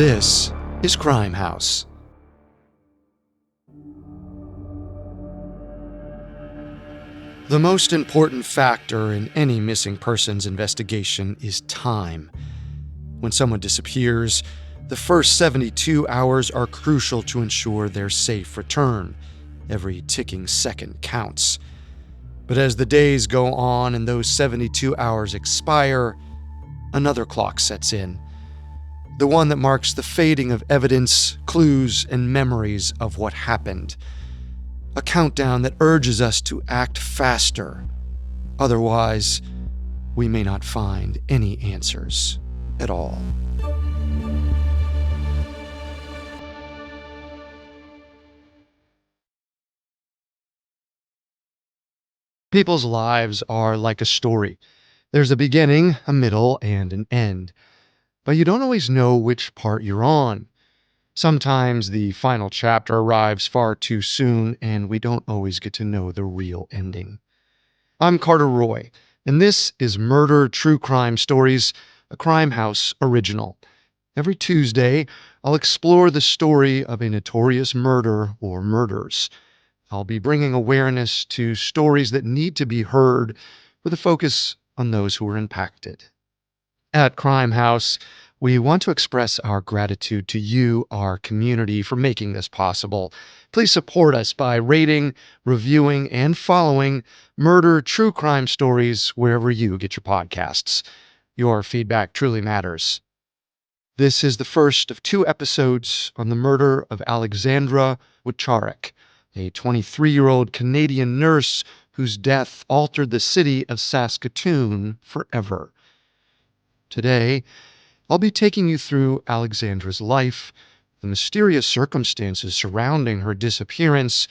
This is Crime House. The most important factor in any missing persons investigation is time. When someone disappears, the first 72 hours are crucial to ensure their safe return. Every ticking second counts. But as the days go on and those 72 hours expire, another clock sets in. The one that marks the fading of evidence, clues, and memories of what happened. A countdown that urges us to act faster. Otherwise, we may not find any answers at all. People's lives are like a story. There's a beginning, a middle, and an end. But you don't always know which part you're on. Sometimes the final chapter arrives far too soon, and we don't always get to know the real ending. I'm Carter Roy, and this is Murder True Crime Stories, a Crime House original. Every Tuesday, I'll explore the story of a notorious murder or murders. I'll be bringing awareness to stories that need to be heard with a focus on those who were impacted. At Crime House, we want to express our gratitude to you, our community, for making this possible. Please support us by rating, reviewing, and following Murder True Crime Stories wherever you get your podcasts. Your feedback truly matters. This is the first of 2 episodes on the murder of Alexandra Wycherick, a 23-year-old Canadian nurse whose death altered the city of Saskatoon forever. Today, I'll be taking you through Alexandra's life, the mysterious circumstances surrounding her disappearance,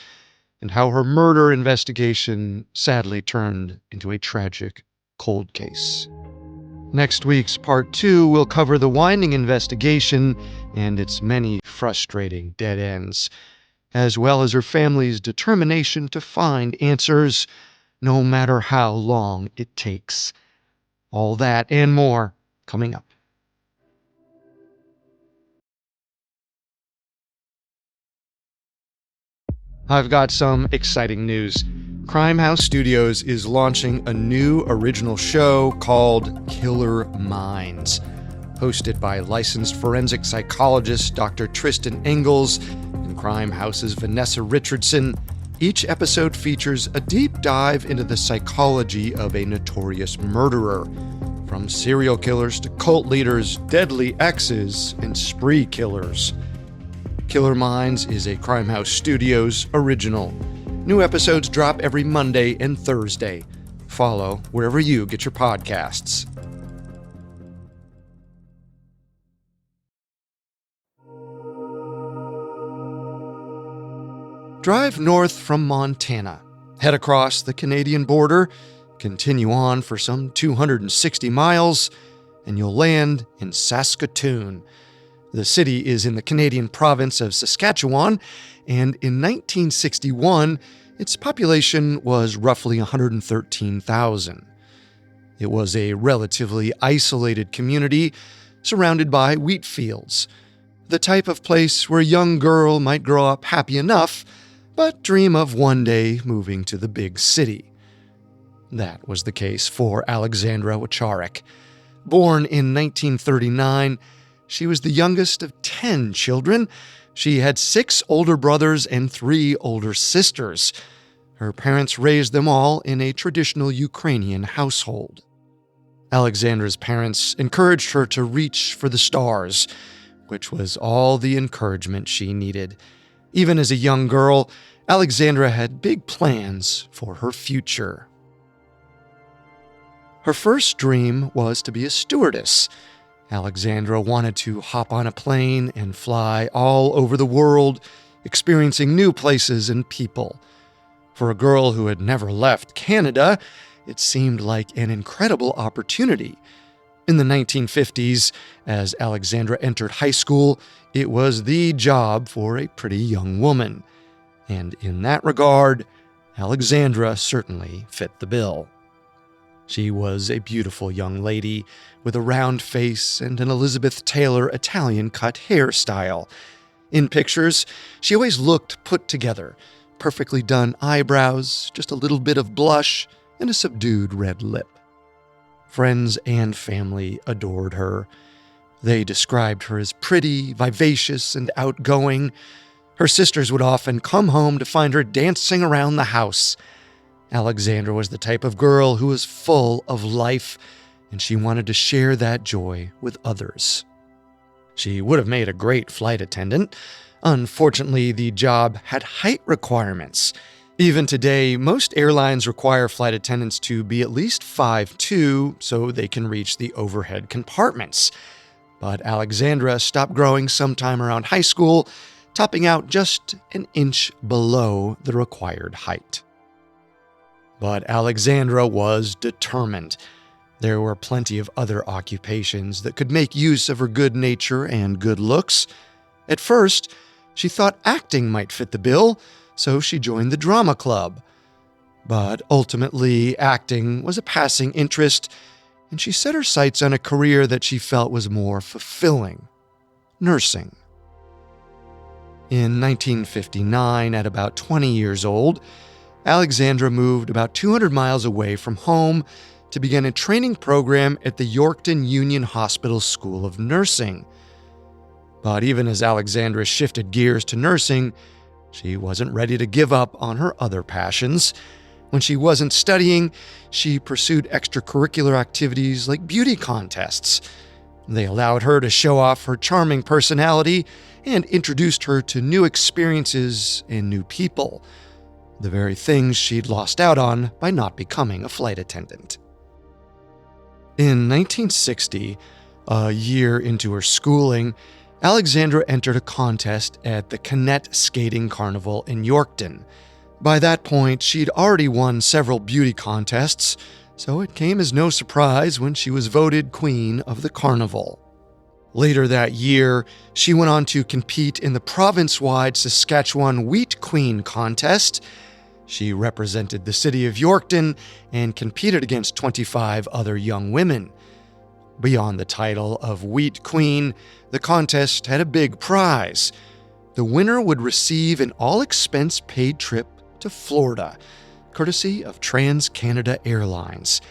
and how her murder investigation sadly turned into a tragic cold case. Next week's part 2 will cover the winding investigation and its many frustrating dead ends, as well as her family's determination to find answers, no matter how long it takes. All that and more coming up. I've got some exciting news. Crime House Studios is launching a new original show called Killer Minds. Hosted by licensed forensic psychologist Dr. Tristan Engels and Crime House's Vanessa Richardson, each episode features a deep dive into the psychology of a notorious murderer. From serial killers to cult leaders, deadly exes, and spree killers. Killer Minds is a Crime House Studios original. New episodes drop every Monday and Thursday. Follow wherever you get your podcasts. Drive north from Montana, head across the Canadian border, continue on for some 260 miles, and you'll land in Saskatoon. The city is in the Canadian province of Saskatchewan, and in 1961, its population was roughly 113,000. It was a relatively isolated community surrounded by wheat fields, the type of place where a young girl might grow up happy enough, but dream of one day moving to the big city. That was the case for Alexandra Wycherick. Born in 1939, she was the youngest of 10 children. She had 6 older brothers and 3 older sisters. Her parents raised them all in a traditional Ukrainian household. Alexandra's parents encouraged her to reach for the stars, which was all the encouragement she needed. Even as a young girl, Alexandra had big plans for her future. Her first dream was to be a stewardess. Alexandra wanted to hop on a plane and fly all over the world, experiencing new places and people. For a girl who had never left Canada, it seemed like an incredible opportunity. In the 1950s, as Alexandra entered high school, it was the job for a pretty young woman. And in that regard, Alexandra certainly fit the bill. She was a beautiful young lady with a round face and an Elizabeth Taylor Italian cut hairstyle. In pictures, she always looked put together, perfectly done eyebrows, just a little bit of blush, and a subdued red lip. Friends and family adored her. They described her as pretty, vivacious, and outgoing. Her sisters would often come home to find her dancing around the house. Alexandra was the type of girl who was full of life, and she wanted to share that joy with others. She would have made a great flight attendant. Unfortunately, the job had height requirements. Even today, most airlines require flight attendants to be at least 5'2" so they can reach the overhead compartments. But Alexandra stopped growing sometime around high school, topping out just an inch below the required height. But Alexandra was determined. There were plenty of other occupations that could make use of her good nature and good looks. At first, she thought acting might fit the bill, so she joined the drama club. But ultimately, acting was a passing interest, and she set her sights on a career that she felt was more fulfilling: nursing. In 1959, at about 20 years old, Alexandra moved about 200 miles away from home to begin a training program at the Yorkton Union Hospital School of Nursing. But even as Alexandra shifted gears to nursing, she wasn't ready to give up on her other passions. When she wasn't studying, she pursued extracurricular activities like beauty contests. They allowed her to show off her charming personality and introduced her to new experiences and new people, the very things she'd lost out on by not becoming a flight attendant. In 1960, a year into her schooling, Alexandra entered a contest at the Canet Skating Carnival in Yorkton. By that point, she'd already won several beauty contests, so it came as no surprise when she was voted Queen of the Carnival. Later that year, she went on to compete in the province-wide Saskatchewan Wheat Queen contest. She represented the city of Yorkton and competed against 25 other young women. Beyond the title of Wheat Queen, the contest had a big prize. The winner would receive an all-expense-paid trip to Florida, courtesy of Trans-Canada Airlines.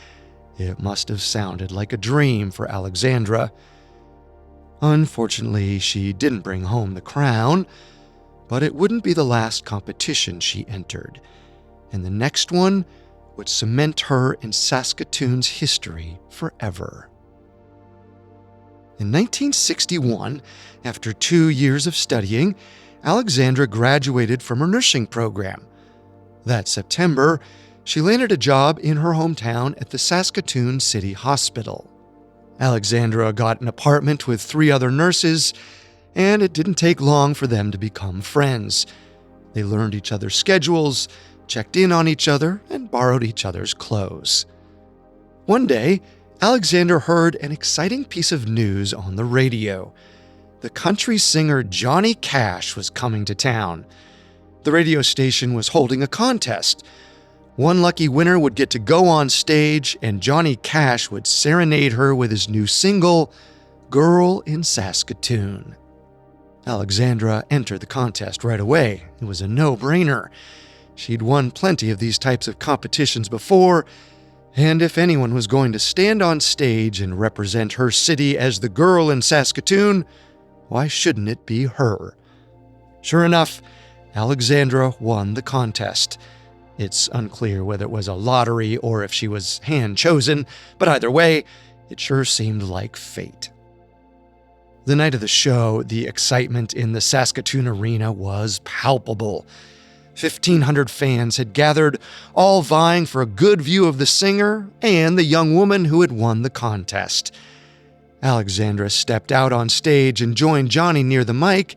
It must have sounded like a dream for Alexandra. Unfortunately, she didn't bring home the crown, but it wouldn't be the last competition she entered, and the next one would cement her in Saskatoon's history forever. In 1961, after 2 years of studying, Alexandra graduated from her nursing program. That September, she landed a job in her hometown at the Saskatoon City Hospital. Alexandra got an apartment with 3 other nurses, and it didn't take long for them to become friends. They learned each other's schedules, checked in on each other, and borrowed each other's clothes. One day, Alexandra heard an exciting piece of news on the radio. The country singer Johnny Cash was coming to town. The radio station was holding a contest. One lucky winner would get to go on stage, and Johnny Cash would serenade her with his new single, Girl in Saskatoon. Alexandra entered the contest right away. It was a no-brainer. She'd won plenty of these types of competitions before, and if anyone was going to stand on stage and represent her city as the girl in Saskatoon, why shouldn't it be her? Sure enough, Alexandra won the contest. It's unclear whether it was a lottery or if she was hand-chosen, but either way, it sure seemed like fate. The night of the show, the excitement in the Saskatoon arena was palpable. 1,500 fans had gathered, all vying for a good view of the singer and the young woman who had won the contest. Alexandra stepped out on stage and joined Johnny near the mic,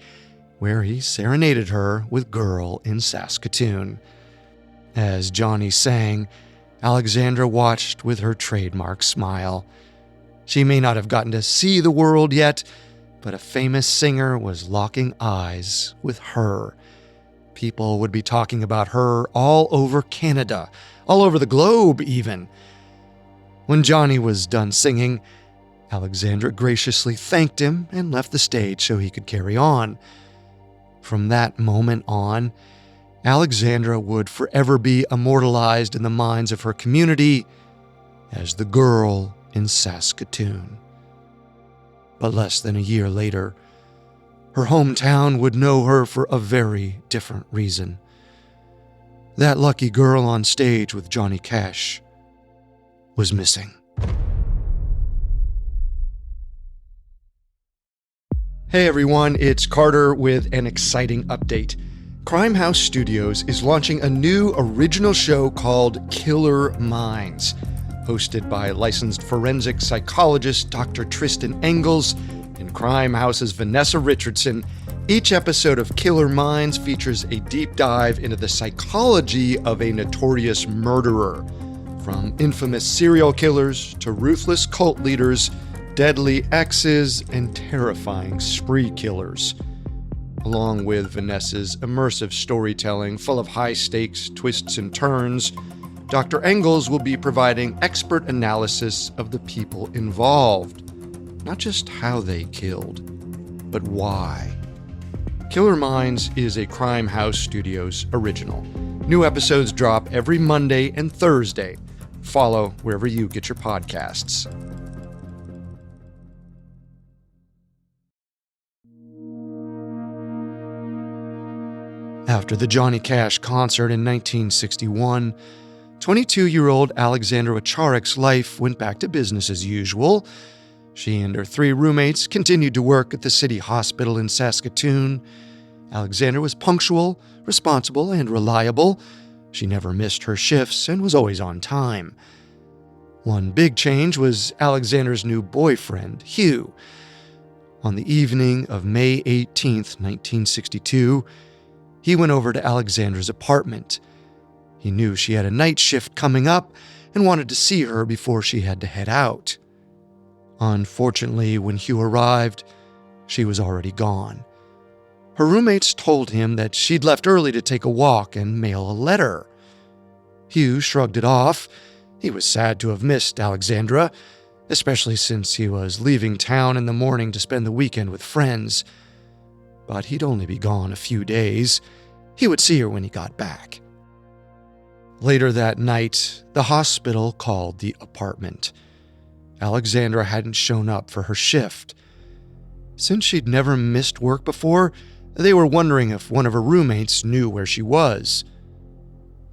where he serenaded her with Girl in Saskatoon. As Johnny sang, Alexandra watched with her trademark smile. She may not have gotten to see the world yet, but a famous singer was locking eyes with her. People would be talking about her all over Canada, all over the globe even. When Johnny was done singing, Alexandra graciously thanked him and left the stage so he could carry on. From that moment on, Alexandra would forever be immortalized in the minds of her community as the girl in Saskatoon. But less than a year later, her hometown would know her for a very different reason. That lucky girl on stage with Johnny Cash was missing. Hey everyone, it's Carter with an exciting update. Crime House Studios is launching a new original show called Killer Minds. Hosted by licensed forensic psychologist Dr. Tristan Engels and Crime House's Vanessa Richardson, each episode of Killer Minds features a deep dive into the psychology of a notorious murderer. From infamous serial killers to ruthless cult leaders, deadly exes, and terrifying spree killers. Along with Vanessa's immersive storytelling full of high-stakes twists and turns, Dr. Engels will be providing expert analysis of the people involved. Not just how they killed, but why. Killer Minds is a Crime House Studios original. New episodes drop every Monday and Thursday. Follow wherever you get your podcasts. After the Johnny Cash concert in 1961, 22-year-old Alexandra Wycherick's life went back to business as usual. She and her 3 roommates continued to work at the city hospital in Saskatoon. Alexandra was punctual, responsible, and reliable. She never missed her shifts and was always on time. One big change was Alexandra's new boyfriend, Hugh. On the evening of May 18, 1962, he went over to Alexandra's apartment. He knew she had a night shift coming up and wanted to see her before she had to head out. Unfortunately, when Hugh arrived, she was already gone. Her roommates told him that she'd left early to take a walk and mail a letter. Hugh shrugged it off. He was sad to have missed Alexandra, especially since he was leaving town in the morning to spend the weekend with friends. But he'd only be gone a few days. He would see her when he got back. Later that night, the hospital called the apartment. Alexandra hadn't shown up for her shift. Since she'd never missed work before, they were wondering if one of her roommates knew where she was.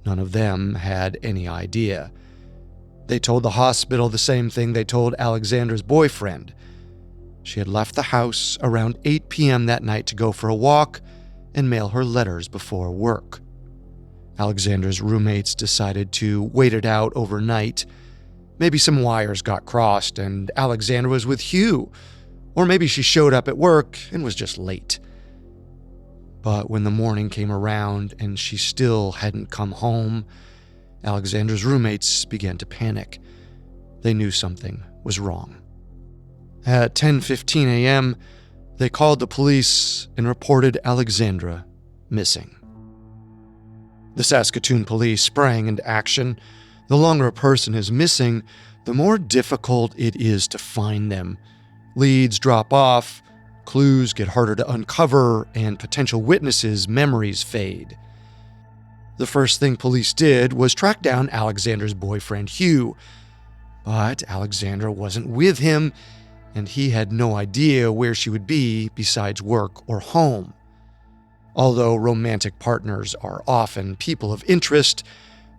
None of them had any idea. They told the hospital the same thing they told Alexandra's boyfriend. She had left the house around 8 p.m. that night to go for a walk and mail her letters before work. Alexandra's roommates decided to wait it out overnight. Maybe some wires got crossed and Alexandra was with Hugh, or maybe she showed up at work and was just late. But when the morning came around and she still hadn't come home, Alexandra's roommates began to panic. They knew something was wrong. At 10:15 a.m., they called the police and reported Alexandra missing. The Saskatoon police sprang into action. The longer a person is missing, the more difficult it is to find them. Leads drop off, clues get harder to uncover, and potential witnesses' memories fade. The first thing police did was track down Alexandra's boyfriend, Hugh. But Alexandra wasn't with him, and he had no idea where she would be besides work or home. Although romantic partners are often people of interest,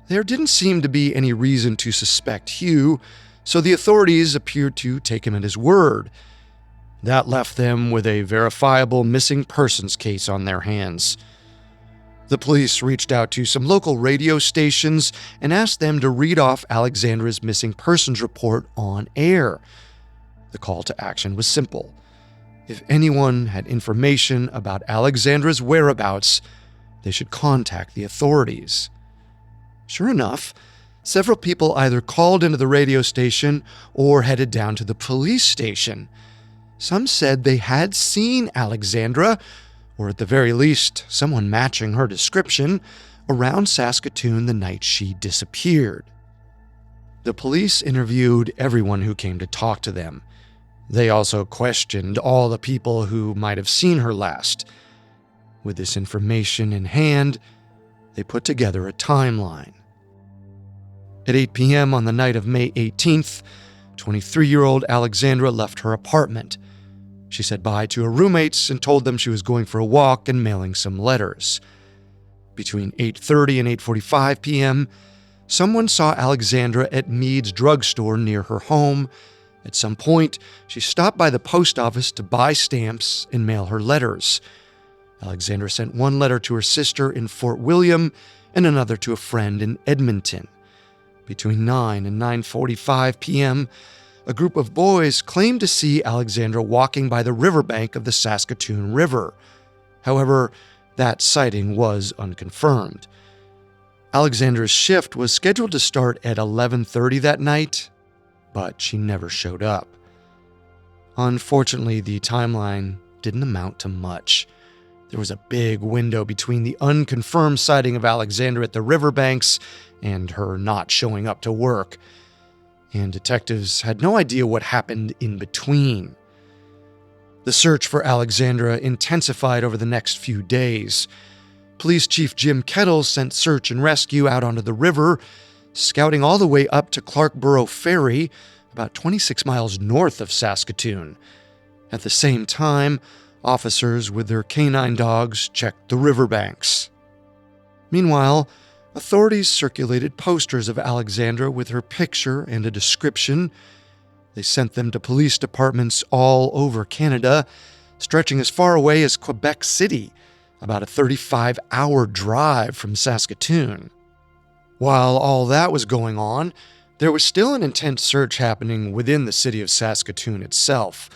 there didn't seem to be any reason to suspect Hugh, so the authorities appeared to take him at his word. That left them with a verifiable missing persons case on their hands. The police reached out to some local radio stations and asked them to read off Alexandra's missing persons report on air. The call to action was simple. If anyone had information about Alexandra's whereabouts, they should contact the authorities. Sure enough, several people either called into the radio station or headed down to the police station. Some said they had seen Alexandra, or at the very least, someone matching her description, around Saskatoon the night she disappeared. The police interviewed everyone who came to talk to them. They also questioned all the people who might have seen her last. With this information in hand, they put together a timeline. At 8 p.m. on the night of May 18th, 23-year-old Alexandra left her apartment. She said bye to her roommates and told them she was going for a walk and mailing some letters. Between 8:30 and 8:45 p.m., someone saw Alexandra at Mead's drugstore near her home. At some point, she stopped by the post office to buy stamps and mail her letters. Alexandra sent one letter to her sister in Fort William and another to a friend in Edmonton. Between 9 and 9:45 p.m., a group of boys claimed to see Alexandra walking by the riverbank of the Saskatoon River. However, that sighting was unconfirmed. Alexandra's shift was scheduled to start at 11:30 that night, but she never showed up. Unfortunately, the timeline didn't amount to much. There was a big window between the unconfirmed sighting of Alexandra at the riverbanks and her not showing up to work, and detectives had no idea what happened in between. The search for Alexandra intensified over the next few days. Police Chief Jim Kettle sent search and rescue out onto the river, scouting all the way up to Clarkborough Ferry, about 26 miles north of Saskatoon. At the same time, officers with their canine dogs checked the riverbanks. Meanwhile, authorities circulated posters of Alexandra with her picture and a description. They sent them to police departments all over Canada, stretching as far away as Quebec City, about a 35-hour drive from Saskatoon. While all that was going on, there was still an intense search happening within the city of Saskatoon itself.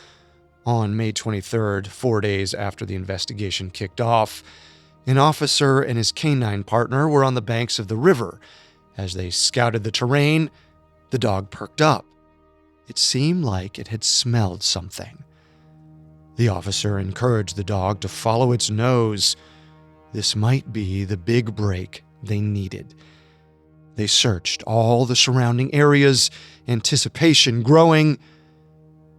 On May 23rd, 4 days after the investigation kicked off, an officer and his canine partner were on the banks of the river. As they scouted the terrain, the dog perked up. It seemed like it had smelled something. The officer encouraged the dog to follow its nose. This might be the big break they needed. They searched all the surrounding areas, anticipation growing,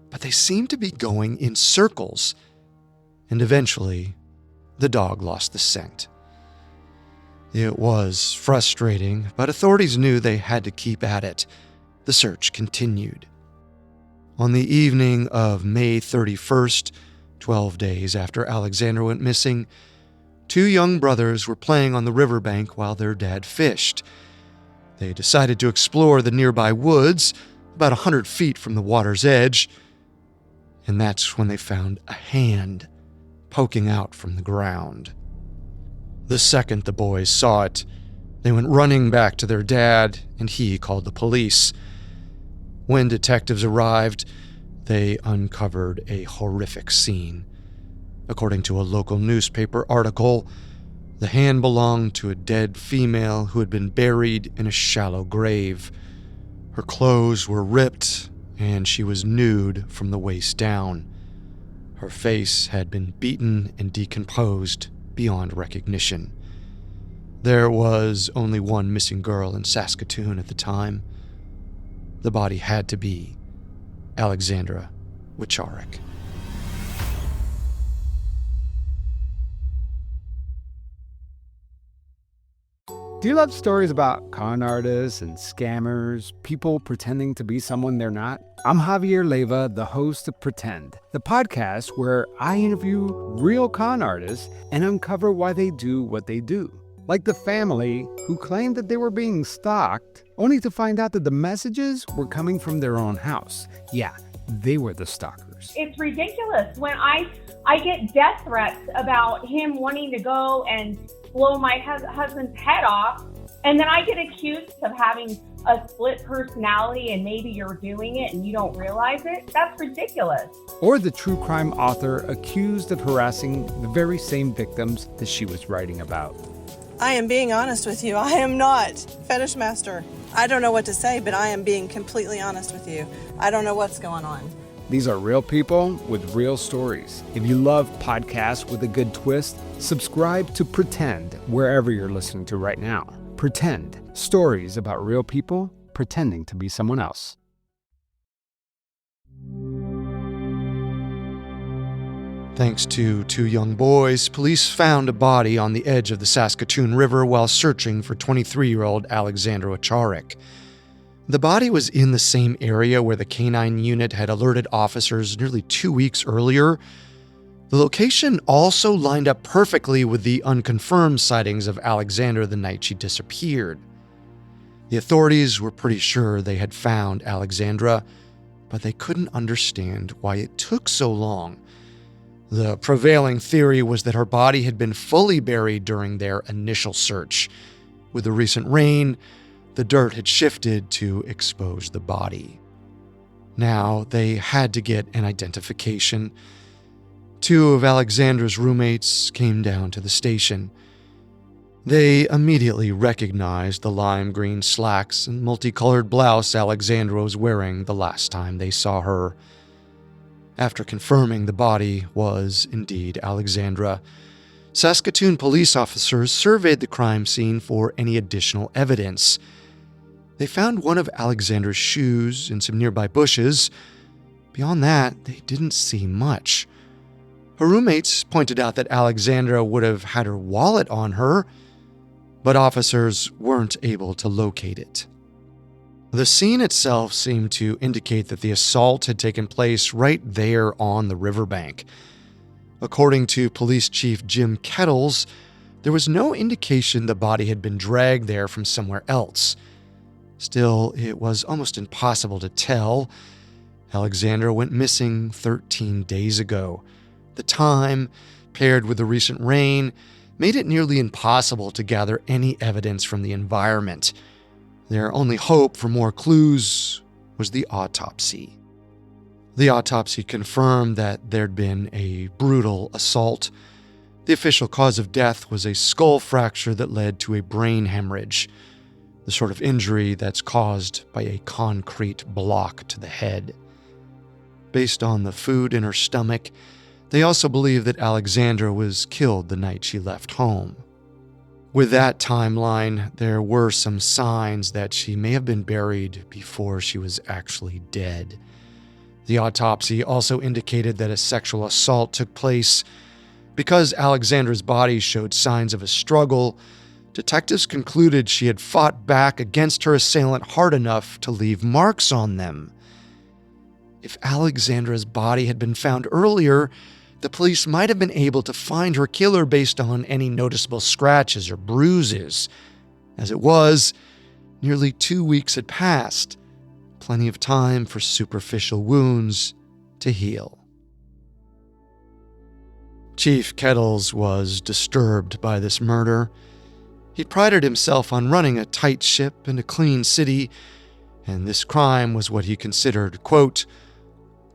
but they seemed to be going in circles, and eventually, the dog lost the scent. It was frustrating, but authorities knew they had to keep at it. The search continued. On the evening of May 31st, 12 days after Alexandra went missing, two young brothers were playing on the riverbank while their dad fished. They decided to explore the nearby woods, about 100 feet from the water's edge, and that's when they found a hand poking out from the ground. The second the boys saw it, they went running back to their dad, and he called the police. When detectives arrived, they uncovered a horrific scene. According to a local newspaper article, the hand belonged to a dead female who had been buried in a shallow grave. Her clothes were ripped, and she was nude from the waist down. Her face had been beaten and decomposed beyond recognition. There was only one missing girl in Saskatoon at the time. The body had to be Alexandra Wycherick. Do you love stories about con artists and scammers, people pretending to be someone they're not? I'm Javier Leyva, the host of Pretend, the podcast where I interview real con artists and uncover why they do what they do. Like the family who claimed that they were being stalked, only to find out that the messages were coming from their own house. Yeah, they were the stalkers. It's ridiculous. When I get death threats about him wanting to go and blow my husband's head off, and then I get accused of having a split personality and maybe you're doing it and you don't realize it. That's ridiculous. Or the true crime author accused of harassing the very same victims that she was writing about. I am being honest with you. I am not fetish master. I don't know what to say, but I am being completely honest with you. I don't know what's going on. These are real people with real stories. If you love podcasts with a good twist, subscribe to Pretend wherever you're listening to right now. Pretend, stories about real people pretending to be someone else. Thanks to two young boys, police found a body on the edge of the Saskatoon River while searching for 23-year-old Alexandra Wycherick. The body was in the same area where the canine unit had alerted officers nearly 2 weeks earlier. The location also lined up perfectly with the unconfirmed sightings of Alexandra the night she disappeared. The authorities were pretty sure they had found Alexandra, but they couldn't understand why it took so long. The prevailing theory was that her body had been fully buried during their initial search. With the recent rain, the dirt had shifted to expose the body. Now they had to get an identification. Two of Alexandra's roommates came down to the station. They immediately recognized the lime green slacks and multicolored blouse Alexandra was wearing the last time they saw her. After confirming the body was indeed Alexandra, Saskatoon police officers surveyed the crime scene for any additional evidence. They found one of Alexandra's shoes in some nearby bushes. Beyond that, they didn't see much. Her roommates pointed out that Alexandra would have had her wallet on her, but officers weren't able to locate it. The scene itself seemed to indicate that the assault had taken place right there on the riverbank. According to Police Chief Jim Kettles, there was no indication the body had been dragged there from somewhere else. Still, it was almost impossible to tell. Alexandra went missing 13 days ago. The time, paired with the recent rain, made it nearly impossible to gather any evidence from the environment. Their only hope for more clues was the autopsy. The autopsy confirmed that there'd been a brutal assault. The official cause of death was a skull fracture that led to a brain hemorrhage, the sort of injury that's caused by a concrete block to the head. Based on the food in her stomach, they also believe that Alexandra was killed the night she left home. With that timeline, there were some signs that she may have been buried before she was actually dead. The autopsy also indicated that a sexual assault took place. Because Alexandra's body showed signs of a struggle, detectives concluded she had fought back against her assailant hard enough to leave marks on them. If Alexandra's body had been found earlier, the police might have been able to find her killer based on any noticeable scratches or bruises. As it was, nearly 2 weeks had passed, plenty of time for superficial wounds to heal. Chief Kettles was disturbed by this murder. He prided himself on running a tight ship and a clean city, and this crime was what he considered, quote,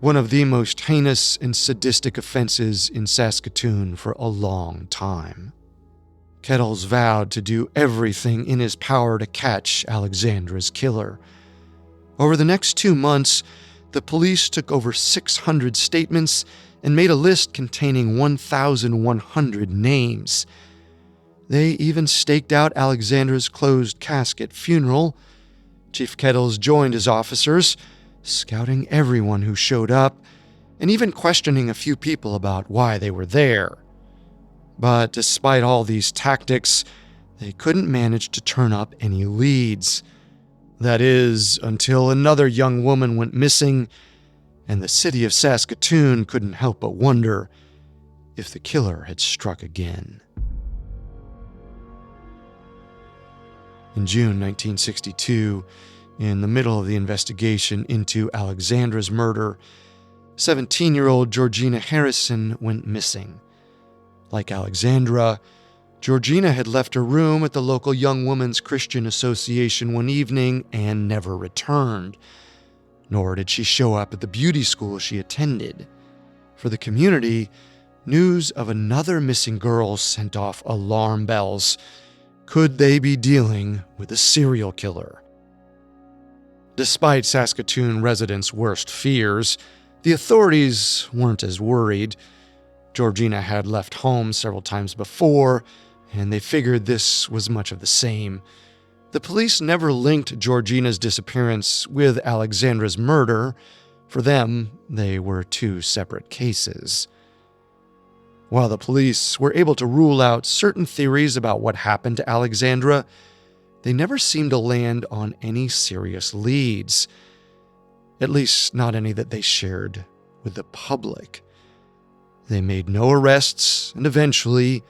one of the most heinous and sadistic offenses in Saskatoon for a long time. Kettles vowed to do everything in his power to catch Alexandra's killer. Over the next 2 months, the police took over 600 statements and made a list containing 1,100 names. They even staked out Alexandra's closed casket funeral. Chief Kettles joined his officers, scouting everyone who showed up, and even questioning a few people about why they were there. But despite all these tactics, they couldn't manage to turn up any leads. That is, until another young woman went missing, and the city of Saskatoon couldn't help but wonder if the killer had struck again. In June 1962, in the middle of the investigation into Alexandra's murder, 17-year-old Georgina Harrison went missing. Like Alexandra, Georgina had left her room at the local Young Women's Christian Association one evening and never returned. Nor did she show up at the beauty school she attended. For the community, news of another missing girl sent off alarm bells. Could they be dealing with a serial killer? Despite Saskatoon residents' worst fears, the authorities weren't as worried. Georgina had left home several times before, and they figured this was much of the same. The police never linked Georgina's disappearance with Alexandra's murder. For them, they were two separate cases. While the police were able to rule out certain theories about what happened to Alexandra, they never seemed to land on any serious leads. At least not any that they shared with the public. They made no arrests, and eventually,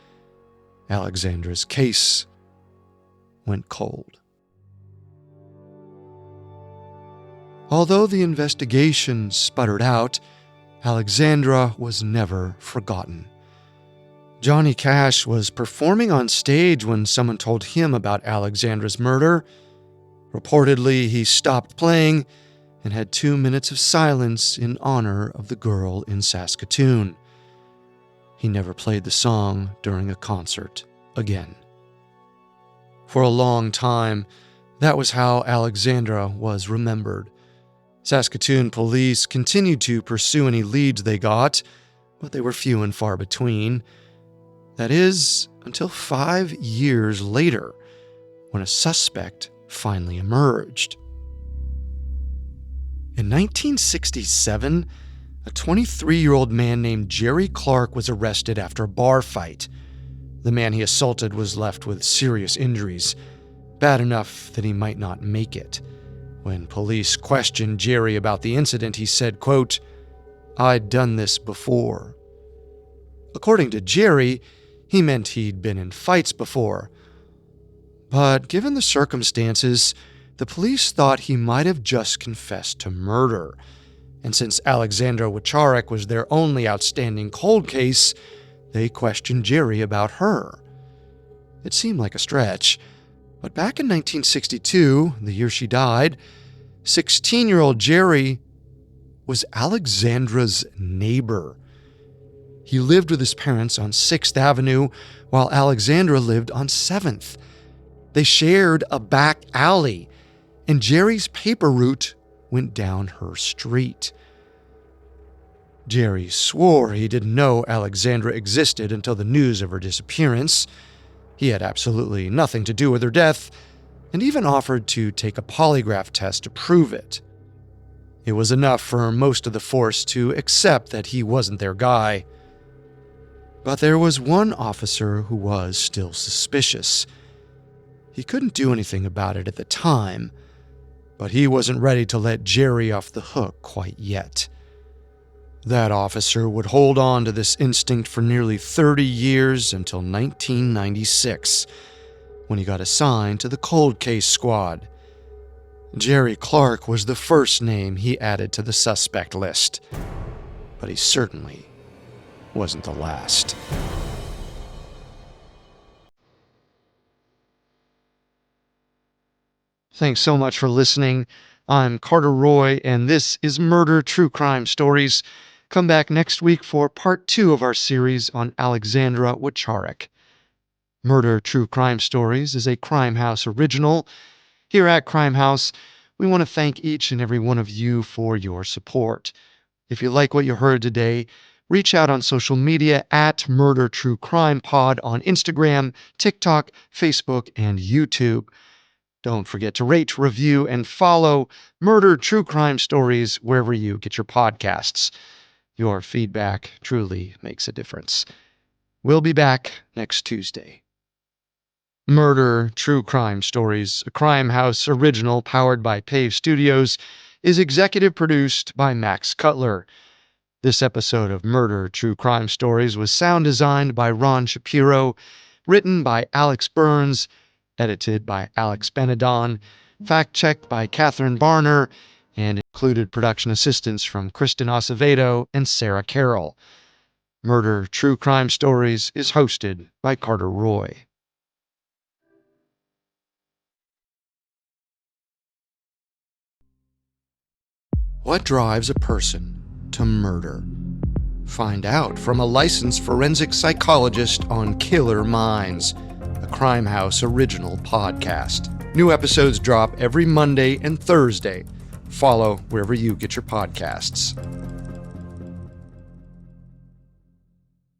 Alexandra's case went cold. Although the investigation sputtered out, Alexandra was never forgotten. Johnny Cash was performing on stage when someone told him about Alexandra's murder. Reportedly, he stopped playing and had 2 minutes of silence in honor of the girl in Saskatoon. He never played the song during a concert again. For a long time, that was how Alexandra was remembered. Saskatoon police continued to pursue any leads they got, but they were few and far between. That is, until 5 years later, when a suspect finally emerged. In 1967, a 23-year-old man named Jerry Clark was arrested after a bar fight. The man he assaulted was left with serious injuries, bad enough that he might not make it. When police questioned Jerry about the incident, he said, quote, "I'd done this before." According to Jerry, he meant he'd been in fights before. But given the circumstances, the police thought he might have just confessed to murder. And since Alexandra Wycherick was their only outstanding cold case, they questioned Jerry about her. It seemed like a stretch, but back in 1962, the year she died, 16-year-old Jerry was Alexandra's neighbor. He lived with his parents on 6th Avenue, while Alexandra lived on 7th. They shared a back alley, and Jerry's paper route went down her street. Jerry swore he didn't know Alexandra existed until the news of her disappearance. He had absolutely nothing to do with her death, and even offered to take a polygraph test to prove it. It was enough for most of the force to accept that he wasn't their guy. But there was one officer who was still suspicious. He couldn't do anything about it at the time, but he wasn't ready to let Jerry off the hook quite yet. That officer would hold on to this instinct for nearly 30 years until 1996, when he got assigned to the cold case squad. Jerry Clark was the first name he added to the suspect list, but he certainly wasn't the last. Thanks so much for listening. I'm Carter Roy, and this is Murder True Crime Stories. Come back next week for part 2 of our series on Alexandra Wycherick. Murder True Crime Stories is a Crime House original. Here at Crime House, we want to thank each and every one of you for your support. If you like what you heard today, reach out on social media at Murder True Crime Pod on Instagram, TikTok, Facebook, and YouTube. Don't forget to rate, review, and follow Murder True Crime Stories wherever you get your podcasts. Your feedback truly makes a difference. We'll be back next Tuesday. Murder True Crime Stories, a Crime House original powered by Pave Studios, is executive produced by Max Cutler. This episode of Murder True Crime Stories was sound designed by Ron Shapiro, written by Alex Burns, edited by Alex Benedon, fact-checked by Catherine Barner, and included production assistance from Kristen Acevedo and Sarah Carroll. Murder True Crime Stories is hosted by Carter Roy. What drives a person to murder? Find out from a licensed forensic psychologist on Killer Minds, a Crime House original podcast. New episodes drop every Monday and Thursday. Follow wherever you get your podcasts.